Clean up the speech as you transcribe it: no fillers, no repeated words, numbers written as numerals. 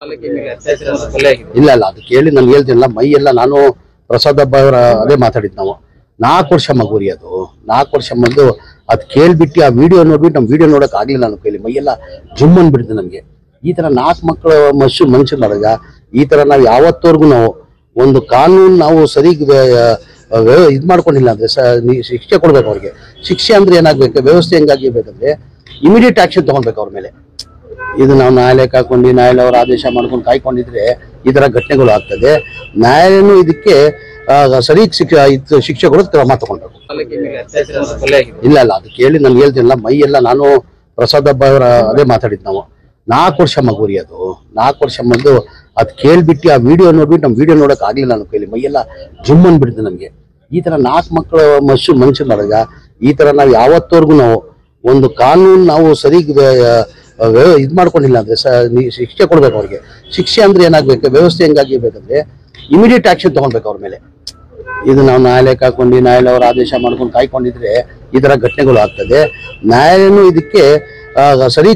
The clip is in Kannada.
ಇಲ್ಲ ಇಲ್ಲ ಅದು ಕೇಳಿ ನಾನು ಹೇಳ್ತಿಲ್ಲ ಮೈ ಎಲ್ಲ ನಾನು ಪ್ರಸಾದ್ ಹಬ್ಬ ಅವರ ಅದೇ ಮಾತಾಡಿದ್ ನಾವು 4 ವರ್ಷ ಮಗುರಿ ಅದು 4 ವರ್ಷ ಮಗು ಅದ್ ಕೇಳ್ಬಿಟ್ಟು ಆ ವಿಡಿಯೋ ನೋಡ್ಬಿಟ್ಟು ನಮ್ ವಿಡಿಯೋ ನೋಡಕ್ ಆಗ್ಲಿಲ್ಲ ನನ್ನ ಕೈಲಿ ಮೈ ಎಲ್ಲ ಜುಮ್ ಅಂದ್ಬಿಡ್ತು ನಮ್ಗೆ ಈ ತರ 4 ಮಕ್ಕಳು ಮನುಷ್ಯ ಮಾಡಿದಾಗ ಈ ತರ ನಾವು ಯಾವತ್ತವರೆಗೂ ನಾವು ಒಂದು ಕಾನೂನು ನಾವು ಸರಿ ಇದ್ ಮಾಡ್ಕೊಂಡಿಲ್ಲ ಅಂದ್ರೆ ಶಿಕ್ಷೆ ಕೊಡ್ಬೇಕು ಅವ್ರಿಗೆ ಶಿಕ್ಷೆ ಅಂದ್ರೆ ಏನಾಗ್ಬೇಕು ವ್ಯವಸ್ಥೆ ಹೆಂಗಾಗಿರ್ಬೇಕಂದ್ರೆ ಇಮಿಡಿಯೇಟ್ ಆಕ್ಷನ್ ತಗೊಳ್ಬೇಕು ಅವ್ರ ಮೇಲೆ ಇದು ನಾವು ನ್ಯಾಯಾಲಯಕ್ಕೆ ಹಾಕೊಂಡು ನ್ಯಾಯಾಲಯ ಅವರ ಆದೇಶ ಮಾಡ್ಕೊಂಡು ಕಾಯ್ಕೊಂಡಿದ್ರೆ ಈ ತರ ಘಟನೆಗಳು ಆಗ್ತದೆ ನ್ಯಾಯಾಲಯನು ಇದಕ್ಕೆ ಸರಿ ಶಿಕ್ಷೆ ಕೊಡೋದು ಕ್ರಮ ತಗೊಳ್ಬೇಕು ಇಲ್ಲ ಇಲ್ಲ ಅದು ಕೇಳಿ ನಾನು ಹೇಳ್ತಿಲ್ಲ ಮೈ ಎಲ್ಲ ನಾನು ಪ್ರಸಾದ್ ಹಬ್ಬ ಅವರ ಅದೇ ಮಾತಾಡಿದ್ ನಾವು 4 ವರ್ಷ ಮಗುರಿ ಅದು 4 ವರ್ಷ ಮಗು ಅದ್ ಕೇಳ್ಬಿಟ್ಟು ಆ ವಿಡಿಯೋ ನೋಡ್ಬಿಟ್ಟು ನಮ್ ವಿಡಿಯೋ ನೋಡಕ್ ಆಗ್ಲಿಲ್ಲ ನನ್ನ ಕೈಲಿ ಮೈ ಎಲ್ಲ ಜುಮ್ ಅಂದ್ಬಿಡ್ತು ನಮ್ಗೆ ಈ ತರ 4 ಮಕ್ಕಳು ಮನುಷ್ಯ ಮಾಡಿದಾಗ ಈ ತರ ನಾವು ಯಾವತ್ತವರೆಗೂ ನಾವು ಒಂದು ಕಾನೂನು ನಾವು ಸರಿ ಇದ್ ಮಾಡ್ಕೊಂಡಿಲ್ಲ ಅಂದ್ರೆ ಶಿಕ್ಷೆ ಕೊಡ್ಬೇಕು ಅವ್ರಿಗೆ ಶಿಕ್ಷೆ ಅಂದ್ರೆ ಏನಾಗ್ಬೇಕು ವ್ಯವಸ್ಥೆ ಹೆಂಗಾಗಿರ್ಬೇಕಂದ್ರೆ ಇಮಿಡಿಯೇಟ್ ಆಕ್ಷನ್ ತಗೊಳ್ಬೇಕು ಅವ್ರ ಮೇಲೆ ಇದು ನಾವು ನ್ಯಾಯಾಲಯಕ್ಕೆ ಹಾಕೊಂಡು ನ್ಯಾಯಾಲಯ ಅವರ ಆದೇಶ ಮಾಡ್ಕೊಂಡು ಕಾಯ್ಕೊಂಡಿದ್ರೆ ಈ ತರ ಘಟನೆಗಳು ಆಗ್ತದೆ ನ್ಯಾಯಾಲಯನು ಇದಕ್ಕೆ ಸರಿ